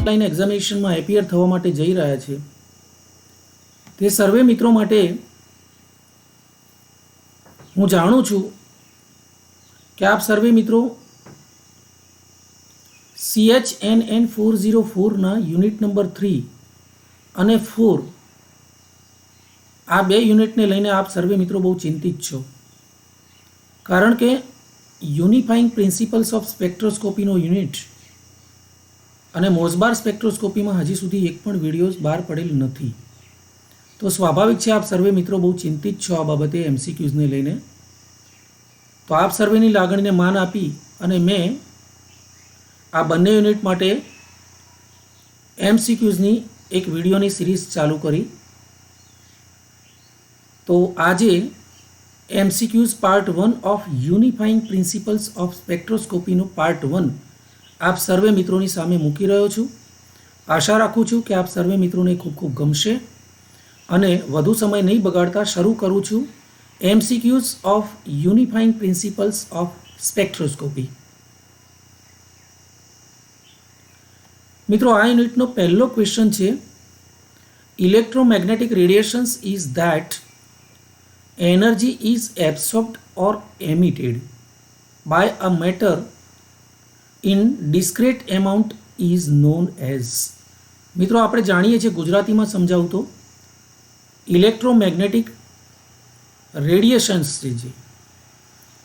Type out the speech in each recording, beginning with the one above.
Online એક્ઝામિનેશનમાં appear થવા માટે જઈ રહ્યા છે તે સર્વે મિત્રો માટે હું જાણું છું કે આપ સર્વે મિત્રો CHNN 404ના યુનિટ નંબર 3 અને 4 આ બે યુનિટને લઈને આપ સર્વે મિત્રો બહુ ચિંતિત છો, કારણ કે યુનિફાઇંગ પ્રિન્સિપલ્સ ઓફ સ્પેક્ટ્રોસ્કોપીનો યુનિટ અને મોઝબાર સ્પેક્ટ્રોસ્કોપીમાં હજી સુધી એક પણ વિડીયોઝ બહાર પડેલ નથી. તો સ્વાભાવિક છે આપ સર્વે મિત્રો બહુ ચિંતિત છો આ બાબતે MCQઝને લઈને. તો આપ સર્વેની લાગણીને માન આપી અને મેં આ બંને યુનિટ માટે MCQઝની એક વિડીયોની સિરીઝ ચાલુ કરી. તો આજે MCQઝ part 1 of unifying principles of સ્પેક્ટ્રોસ્કોપીનો પાર્ટ 1 આપ સર્વે મિત્રોની સામે મૂકી રહ્યો છું. આશા રાખું છું કે આપ સર્વે મિત્રોને ખૂબ ખૂબ ગમશે અને વધુ સમય નહીં બગાડતા શરૂ કરું છું MCQઝ of unifying principles of spectroscopy. મિત્રો આ યુનિટનો પહેલો ક્વેશ્ચન છે, electromagnetic radiations is that energy is absorbed or emitted by a matter in discrete amount is known as. મિત્રો આપણે જાણીએ છીએ, ગુજરાતીમાં સમજાવું તો ઇલેક્ટ્રોમેગ્નેટિક રેડિયેશન્સ છે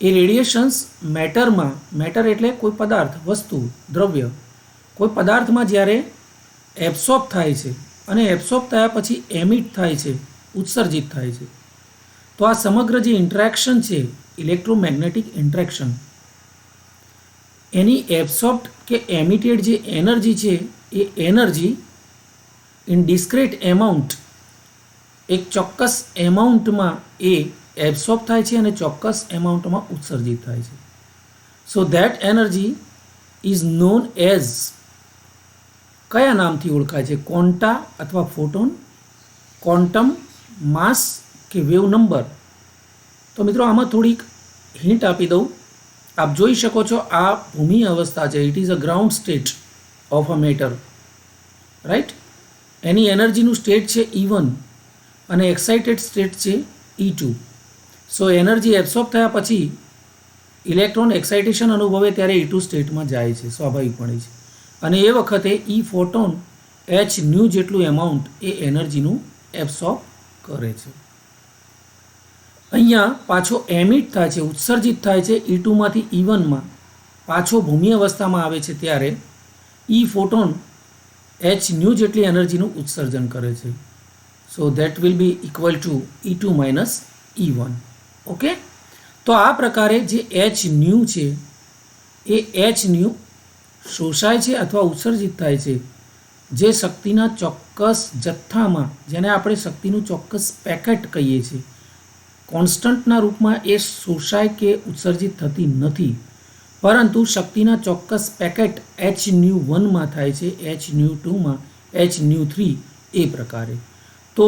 એ રેડિયેશન્સ મેટરમાં, મેટર એટલે કોઈ પદાર્થ, વસ્તુ, દ્રવ્ય, કોઈ પદાર્થમાં જ્યારે એબ્સોર્બ થાય છે અને એબ્સોર્બ થયા પછી એમિટ થાય છે, ઉત્સર્જિત થાય છે, તો આ સમગ્ર જે ઇન્ટરેક્શન છે ઇલેક્ટ્રોમેગ્નેટિક ઇન્ટરેક્શન, એની એબ્સોર્બ્ડ કે એમિટેડ જે એનર્જી છે એ એનર્જી ઇન ડિસ્ક્રેટ એમાઉન્ટ, એક ચોક્કસ એમાઉન્ટમાં એ એબ્સોર્બ થાય છે અને ચોક્કસ એમાઉન્ટમાં ઉત્સર્જિત થાય છે. So that energy is known as, કયા નામથી ઓળખાય છે? ક્વોન્ટા અથવા ફોટોન, ક્વોન્ટમ, માસ કે વેવ નંબર. તો મિત્રો આમાં થોડીક હિન્ટ આપી દઉં. આપ જોઈ શકો છો આ ભૂમિ અવસ્થા છે, it is a ground state of a matter, right. એની એનર્જીનું સ્ટેટ છે E1 અને એક્સાઇટેડ સ્ટેટ છે E2. સો એનર્જી એબ્સોર્બ થયા પછી ઇલેક્ટ્રોન એક્સાઇટેશન અનુભવે ત્યારે E2 સ્ટેટમાં જાય છે સ્વાભાવિકપણે છે, અને એ વખતે E ફોટોન h ન્યુ જેટલું એમાઉન્ટ એ એનર્જીનું એબ્સોર્બ કરે છે. અહીંયા પાછો એમિટ થાય છે, ઉત્સર્જિત થાય છે E2માંથી E1માં, પાછો ભૂમિ અવસ્થામાં આવે છે ત્યારે E ફોટોન h ન્યુ જેટલી એનર્જીનું ઉત્સર્જન કરે છે. So that will be equal to E2 minus E1. Okay, તો આ પ્રકારે જે h ન્યુ છે એ h ન્યુ શોષાય છે અથવા ઉત્સર્જિત થાય છે જે શક્તિના ચોક્કસ જથ્થામાં, જેને આપણે શક્તિનું ચોક્કસ પેકેટ કહીએ છીએ, કોન્સ્ટન્ટના રૂપમાં એ શોષાય કે ઉત્સર્જિત થતી નથી, પરંતુ શક્તિના ચોક્કસ પેકેટ h ન્યુ 1માં થાય છે, h ન્યુ 2માં, h ન્યુ 3 એ પ્રકારે. તો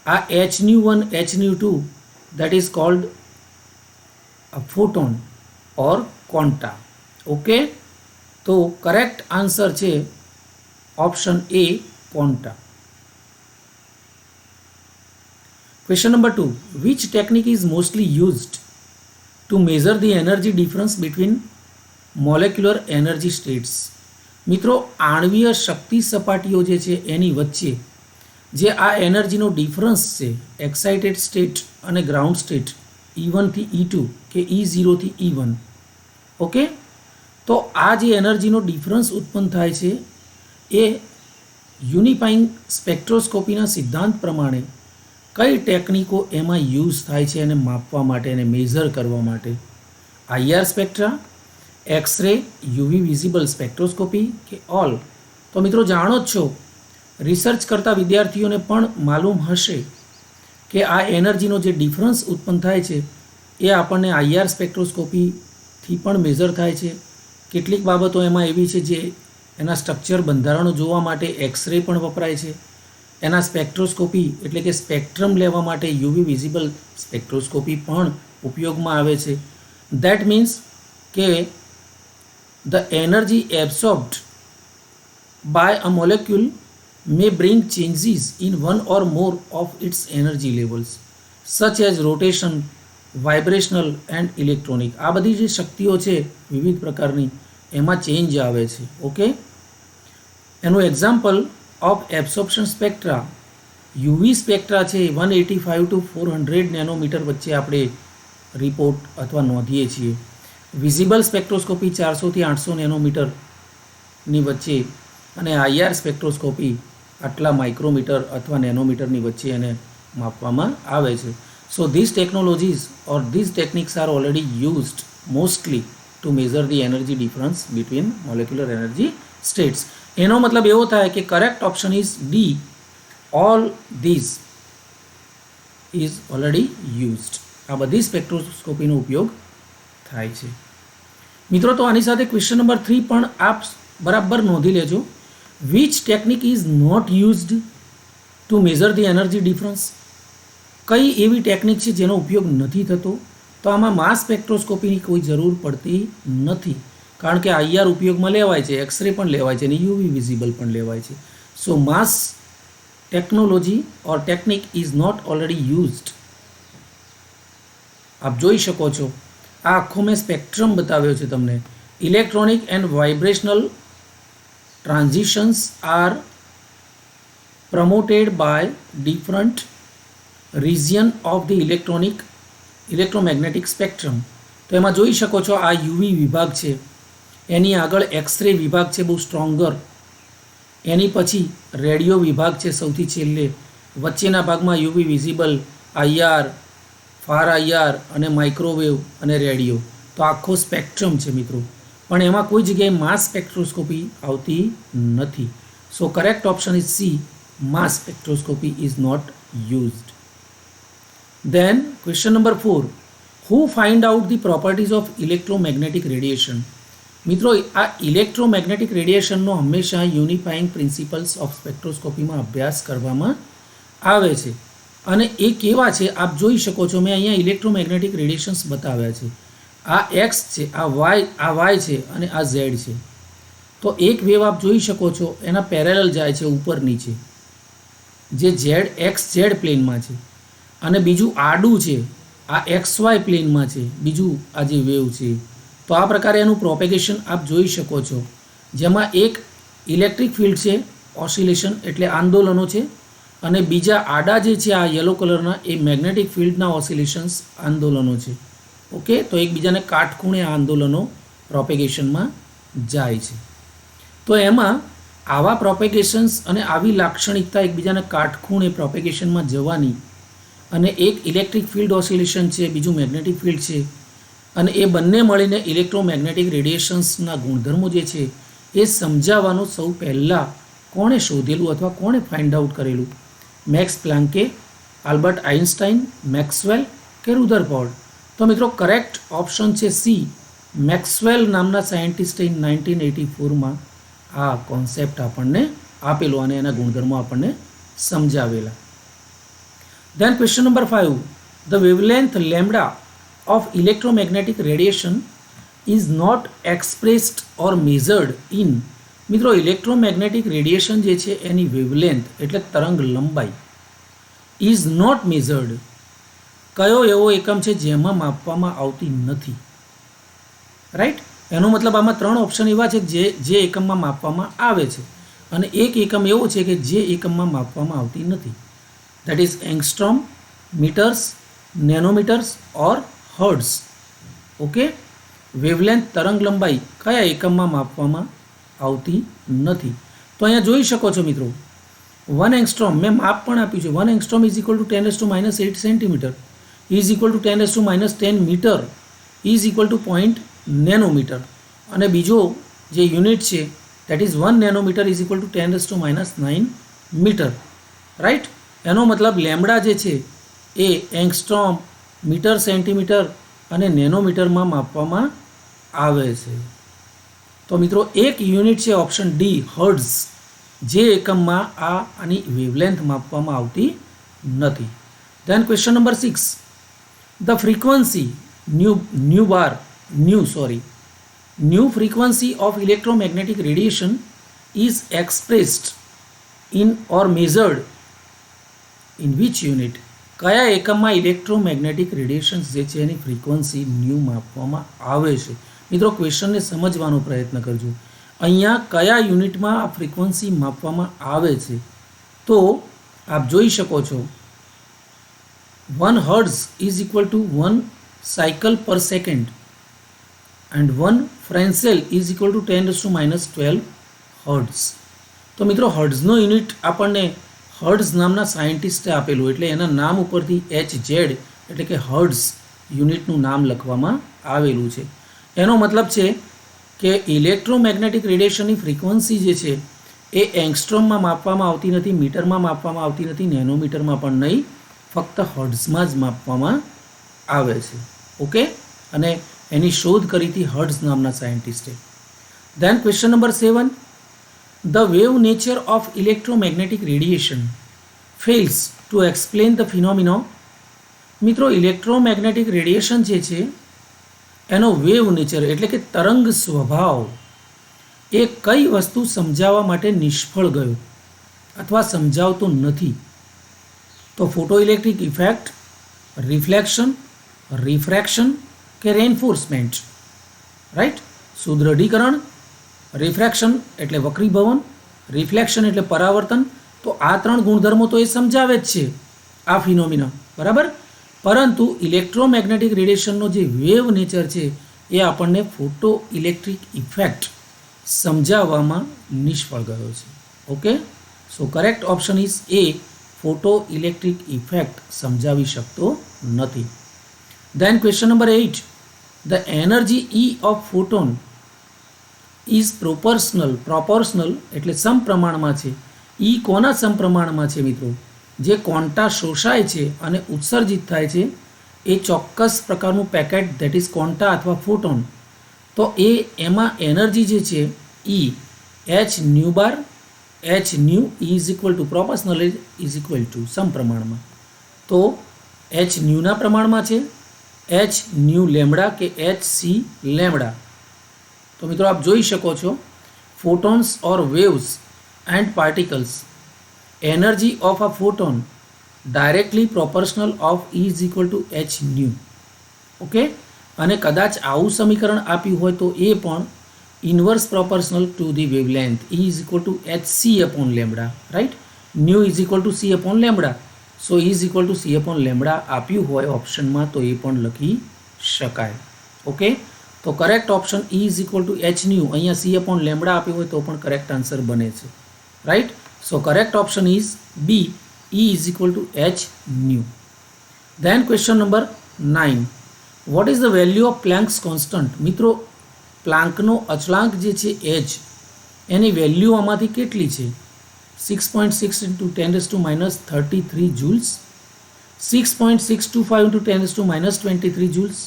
આ h new 1, h new 2 that is called a photon or quanta. Okay, તો કરેક્ટ આન્સર છે option A, quanta. Question number 2. Which technique is mostly used to measure the energy difference between molecular energy states? મિત્રો આણ્વીય શક્તિ સપાટીઓ જે છે એની વચ્ચે જે આ એનર્જીનો difference છે, એક્સાઇટેડ સ્ટેટ અને ગ્રાઉન્ડ સ્ટેટ, E1 થી E2 કે E0 થી E1. ઓકે, તો આ જે એનર્જીનો ડિફરન્સ ઉત્પન્ન થાય છે એ યુનિફાઇંગ સ્પેક્ટ્રોસ્કોપીના સિદ્ધાંત પ્રમાણે કઈ ટેકનિકો એમાં યુઝ થાય છે એને માપવા માટે, એને મેઝર કરવા માટે? IR spectra, X ray, UV visible spectroscopy કે ઓલ? તો મિત્રો જાણો જ છો, રિસર્ચ કરતા વિદ્યાર્થીઓને પણ માલુમ હશે કે આ એનર્જીનો જે ડિફરન્સ ઉત્પન્ન થાય છે એ આપણને IR સ્પેક્ટ્રોસ્કોપીથી પણ મેઝર થાય છે. કેટલીક બાબતો એમાં એવી છે જે એના સ્ટ્રક્ચર, બંધારણો જોવા માટે એક્સરે પણ વપરાય છે. એના સ્પેક્ટ્રોસ્કોપી એટલે કે સ્પેક્ટ્રમ લેવા માટે યુવી વિઝિબલ સ્પેક્ટ્રોસ્કોપી પણ ઉપયોગમાં આવે છે. ધેટ મીન્સ કે the energy absorbed by a molecule may bring changes in one or more of its energy levels such as rotation, vibrational and electronic. આ બધી જે શક્તિઓ છે વિવિધ પ્રકારની એમાં ચેન્જ આવે છે. ઓકે, એનું એક્ઝામ્પલ ઓફ એબ્સોર્પ્શન સ્પેક્ટ્રા, યુવી સ્પેક્ટ્રા છે 185 ટુ 400 નેનોમીટર વચ્ચે આપણે રિપોર્ટ અથવા નોંધીએ છીએ. વિઝિબલ સ્પેક્ટ્રોસ્કોપી 400થી 800 નેનોમીટરની વચ્ચે અને આઈઆર સ્પેક્ટ્રોસ્કોપી આટલા માઇક્રોમીટર અથવા નેનોમીટરની વચ્ચે એને માપવામાં આવે છે. So these technologies or these techniques are already used mostly to measure the energy difference between molecular energy states. એનો મતલબ એવો થાય કે correct option is D, all these is already used. આ બધી સ્પેક્ટ્રોસ્કોપીનો ઉપયોગ થાય છે. મિત્રો, તો આની સાથે ક્વેશ્ચન નંબર 3 પણ આપ બરાબર નોંધી લેજો. Which technique is not used to measure the energy difference? કઈ એવી ટેકનિક છે જેનો ઉપયોગ નથી થતો? તો આમાં માસ સ્પેક્ટ્રોસ્કોપીની કોઈ જરૂર પડતી નથી, કારણ કે આઈઆર ઉપયોગમાં લેવાય છે, એક્સરે પણ લેવાય છે અને યુવી વિઝિબલ પણ લેવાય છે. So mass technology or technique is not already used. આપ જોઈ શકો છો, આ આખો મેં સ્પેક્ટ્રમ બતાવ્યો છે તમને. Electronic and vibrational transitions are promoted by different region of the electromagnetic spectrum. તો એમાં જોઈ શકો છો આ યુવી વિભાગ છે, એની આગળ એક્સરે વિભાગ છે બહુ સ્ટ્રોંગર, એની પછી રેડિયો વિભાગ છે સૌથી છેલ્લે, વચ્ચેના ભાગમાં UV visible, IR, far IR અને માઇક્રોવેવ અને રેડિયો. તો આખો સ્પેક્ટ્રમ છે મિત્રો, પણ એમાં કોઈ જગ્યાએ માસ સ્પેક્ટ્રોસ્કોપી આવતી નથી. So correct option is C, mass spectroscopy is not used. Then question number 4, who find out the properties of electromagnetic radiation? મિત્રો, આ ઇલેક્ટ્રોમેગ્નેટિક રેડિયેશનનો હંમેશા યુનિફાઈંગ પ્રિન્સિપલ્સ ઓફ સ્પેક્ટ્રોસ્કોપીમાં અભ્યાસ કરવામાં આવે છે. અને એ કેવા છે આપ જોઈ શકો છો. મેં અહીંયા ઇલેક્ટ્રોમેગ્નેટિક રેડિયેશન્સ બતાવ્યા છે. આ એક્સ છે, આ વાય છે અને આ ઝેડ છે. તો એક વેવ આપ જોઈ શકો છો એના પેરેલલ જાય છે ઉપર નીચે, જે ઝેડ એક્સ ઝેડ પ્લેનમાં છે, અને બીજું આડું છે, આ એક્સ વાય પ્લેનમાં છે બીજું આ જે વેવ છે. તો આ પ્રકારે એનું પ્રોપેગેશન આપ જોઈ શકો છો, જેમાં એક ઇલેક્ટ્રિક ફિલ્ડ છે, ઓસિલેશન એટલે આંદોલનો છે, અને બીજા આડા જે છે આ યલો કલરના એ મેગ્નેટિક ફિલ્ડના ઓસિલેશન્સ આંદોલનો છે. ઓકે, તો એકબીજાને કાટખૂણે આ આંદોલનો પ્રોપેગેશનમાં જાય છે. તો એમાં આવા પ્રોપેગેશન્સ અને આવી લાક્ષણિકતા એકબીજાને કાટખૂણે પ્રોપેગેશનમાં જવાની, અને એક ઇલેક્ટ્રિક ફિલ્ડ ઓસિલેશન છે, બીજું મેગ્નેટિક ફિલ્ડ છે, અને એ બંને મળીને ઇલેક્ટ્રોમેગ્નેટિક રેડિયેશન્સના ગુણધર્મો જે છે એ સમજાવવાનું સૌ પહેલાં કોણે શોધેલું અથવા કોણે ફાઇન્ડ આઉટ કરેલું? મેક્સ પ્લાન્કે, આલ્બર્ટ આઇન્સ્ટાઈન, મેક્સવેલ કે રુધરફોર્ડ? તો મિત્રો કરેક્ટ ઓપ્શન છે સી, મેક્સવેલ નામના સાયન્ટિસ્ટે 1984માં આ કોન્સેપ્ટ આપણને આપેલો અને એના ગુણધર્મો આપણને સમજાવેલા. Then question number 5, the wavelength lambda of electromagnetic radiation is not expressed or measured in. મિત્રો, ઇલેક્ટ્રોમેગ્નેટિક રેડિયેશન જે છે એની વેવલેન્થ એટલે તરંગ લંબાઈ ઇઝ નોટ મેઝર્ડ. કયો એવો એકમ છે જેમાં માપવામાં આવતી નથી? રાઈટ, એનો મતલબ આમાં 3 ઓપ્શન એવા છે જે એકમમાં માપવામાં આવે છે, અને એક એકમ એવો છે કે જે એકમમાં માપવામાં આવતી નથી. That is angstrom, meters, nanometers or hertz. Okay, wavelength તરંગ લંબાઈ કયા એકમમાં માપવામાં આવતી નથી? તો અહીંયા જોઈ શકો છો મિત્રો, 1 એંગસ્ટ્રોમ મેં માપ પણ આપ્યું છે. 1 angstrom is equal to 10⁻8 centimetre is equal to 10⁻10 metre is equal to 0.0 nanometre, અને બીજો જે યુનિટ છે that is 1 nanometre is equal to 10⁻9 metre. Right, એનો મતલબ લેમ્બડા જે છે એ એંગસ્ટ્રોમ, મીટર, સેન્ટીમીટર અને નેનોમીટરમાં માપવામાં આવે છે. તો મિત્રો એક યુનિટ છે ઓપ્શન ડી, હર્ટ્ઝ, જે એકમમાં આની વેવલેન્થ માપવામાં આવતી નથી. Then question number 6, the frequency new frequency of electromagnetic radiation is expressed in or measured in which unit? કયા એકમમાં ઇલેક્ટ્રોમેગ્નેટિક રેડિયેશન્સ જે છે એની ફ્રીક્વન્સી ન્યૂ માપવામાં આવે છે? મિત્રો ક્વેશ્ચનને સમજવાનો પ્રયત્ન કરજો. અહીંયા કયા યુનિટમાં આ ફ્રીક્વન્સી માપવામાં આવે છે? તો આપ જોઈ શકો છો 1 hertz is equal to 1 cycle per second and 1 fresnel is equal to 10⁻12 hertz. તો મિત્રો હર્ટ્ઝનો યુનિટ આપણને હર્ટ્ઝ નામના સાયન્ટિસ્ટે આપેલું, એટલે એના નામ ઉપરથી HZ એટલે કે હર્ટ્ઝ યુનિટનું નામ લખવામાં આવેલું છે. એનો મતલબ છે કે ઇલેક્ટ્રોમેગ્નેટિક રેડિયેશનની ફ્રીક્વન્સી જે છે એ એંગસ્ટ્રોમમાં માપવામાં આવતી નથી, મીટરમાં માપવામાં આવતી નથી, નેનોમીટરમાં પણ નહીં, ફક્ત હર્ટ્ઝમાં જ માપવામાં આવે છે. ઓકે, અને એની શોધ કરી હતી હર્ટ્ઝ નામના સાયન્ટિસ્ટે. Then question number 7, the wave nature of electromagnetic radiation fails to explain the phenomena. મિત્રો ઇલેક્ટ્રોમેગ્નેટિક રેડિયેશન જે છે એનો વેવ નેચર એટલે કે તરંગ સ્વભાવ એ કઈ વસ્તુ સમજાવવા માટે નિષ્ફળ ગયો અથવા સમજાવતો નથી? તો photo electric effect, reflection, refraction કે રેન્ફોર્સમેન્ટ? રાઈટ. સુદૃઢીકરણ, રિફ્રેક્શન એટલે વક્રીભવન, રિફ્લેક્શન એટલે પરાવર્તન. તો આ 3 ગુણધર્મો તો એ સમજાવે જ છે આ ફિનોમિના, બરાબર. પરંતુ ઇલેક્ટ્રોમેગ્નેટિક રેડિયેશનનો જે વેવ નેચર છે એ આપણને ફોટો ઇલેક્ટ્રિક ઇફેક્ટ સમજાવવામાં નિષ્ફળ ગયો છે. Okay, so correct option is A, photo electric effect સમજાવી શકતો નથી. Then question number 8, the energy E of photon is proportional એટલે સમપ્રમાણમાં છે. E કોના સમપ્રમાણમાં છે મિત્રો? જે ક્વોન્ટા શોષાય છે અને ઉત્સર્જિત થાય છે એ ચોક્કસ પ્રકારનું પેકેટ, ધેટ ઇઝ ક્વોન્ટા અથવા ફોટોન. તો એમાં એનર્જી જે છે E h new bar, h new is equal two proportional is equal two સમપ્રમાણમાં. તો h ન્યુના પ્રમાણમાં છે, h ન્યુ લેમડા કે h સી લેમડા. તો મિત્રો આપ જોઈ શકો છો photons or waves and particles, energy of a photon directly proportional of E is equal to h nu. Okay, અને કદાચ આવું સમીકરણ આપ્યું હોય તો એ પણ inverse proportional to the wavelength E is equal to hc upon lambda, right. New is equal two c upon lambda. So E is equal to c upon lambda આપ્યું હોય ઓપ્શનમાં તો એ પણ લખી શકાય. ઓકે, તો correct option E is equal to h new, અહીંયા c upon lambda આપ્યું હોય તો પણ કરેક્ટ આન્સર બને છે, right. So correct option is B, E is equal to h nu. Then question number 9, what is the value of Planck's constant? મિત્રો પ્લાન્કનો અચળાંક જે છે h એની વેલ્યુ આમાંથી કેટલી છે? 6.6 into 10⁻³ joules, 6.625 into 10⁻23 joules,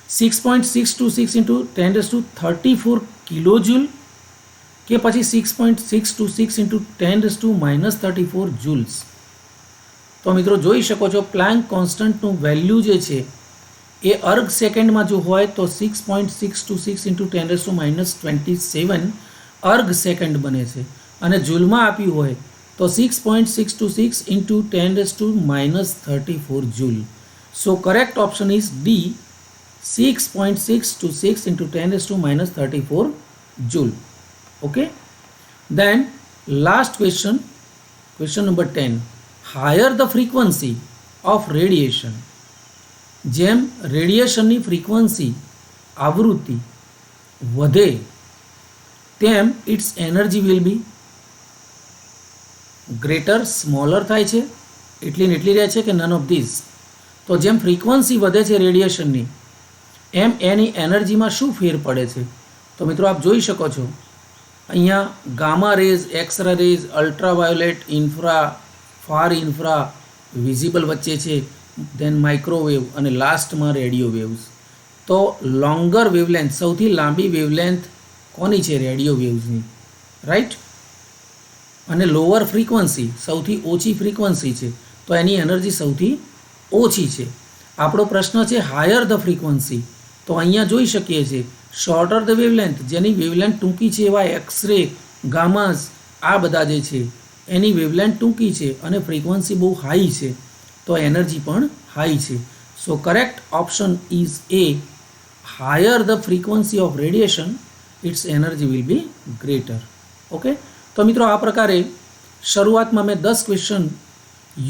6.626 into 10⁻34 કિલોજૂલ કે પછી 6.626 into 10⁻34 joules? તો મિત્રો જોઈ શકો છો પ્લાન્ક કોન્સ્ટન્ટનું વેલ્યુ જે છે એ અર્ગ સેકન્ડમાં જો હોય તો 6.626 into 10⁻27 અર્ગ સેકન્ડ બને છે, અને જૂલમાં આપ્યું હોય તો 6.626 into 10⁻34 joule. So correct option is D, 6.626 into 10⁻34 joule. Okay, then last question number 10, higher the frequency of radiation, જેમ રેડિયેશનની ફ્રીક્વન્સી આવૃત્તિ વધે તેમ its energy will be greater, smaller થાય છે, એટલી ને એટલી રહે છે કે નન ઓફ ધીઝ? તો જેમ ફ્રીક્વન્સી વધે છે રેડિયેશનની એમ એની એનર્જીમાં શું ફેર પડે છે? તો મિત્રો આપ જોઈ શકો છો અહીંયા gamma rays, X ray rays, ultraviolet, infra, far infra, visible વચ્ચે છે, ધેન માઇક્રોવેવ અને લાસ્ટમાં રેડિયો વેવ્સ. તો લોંગર વેવલેન્થ, સૌથી લાંબી વેવલેન્થ કોની છે? રેડિયો વેવ્સની, રાઈટ. અને લોઅર ફ્રીક્વન્સી, સૌથી ઓછી ફ્રીક્વન્સી છે, તો એની એનર્જી સૌથી ઓછી છે. આપણો પ્રશ્ન છે હાયર ધ ફ્રીક્વન્સી, તો અહીંયા જોઈ શકીએ છીએ શોર્ટર ધ વેવલેન્થ, જેની વેવલેન્થ ટૂંકી છે એવા એક્સરે, ગામાસ આ બધા જે છે એની વેવલેન્થ ટૂંકી છે અને ફ્રીક્વન્સી બહુ હાઈ છે, તો એનર્જી પણ હાઈ છે. So correct option is A. Higher the frequency of radiation its energy will be greater. Okay, તો મિત્રો આ પ્રકારે શરૂઆતમાં મેં 10 ક્વેશ્ચન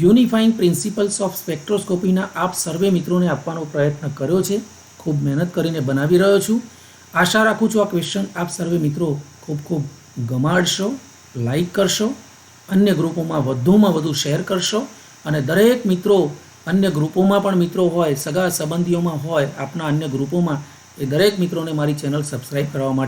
યુનિફાઈંગ પ્રિન્સિપલ્સ ઓફ સ્પેક્ટ્રોસ્કોપીના આપ સર્વે મિત્રોને આપવાનો પ્રયત્ન કર્યો છે. ખૂબ મહેનત કરીને બનાવી રહ્યો છું. આશા રાખું છું આ ક્વેશ્ચન આપ સર્વે મિત્રો ખૂબ ખૂબ ગમાડશો, લાઈક કરશો, અન્ય ગ્રુપોમાં વધુમાં વધુ શેર કરશો અને દરેક મિત્રો અન્ય ગ્રુપોમાં પણ મિત્રો હોય, સગા સંબંધીઓમાં હોય આપના અન્ય ગ્રુપોમાં, એ દરેક મિત્રોને મારી ચેનલ સબસ્ક્રાઈબ કરવા માટે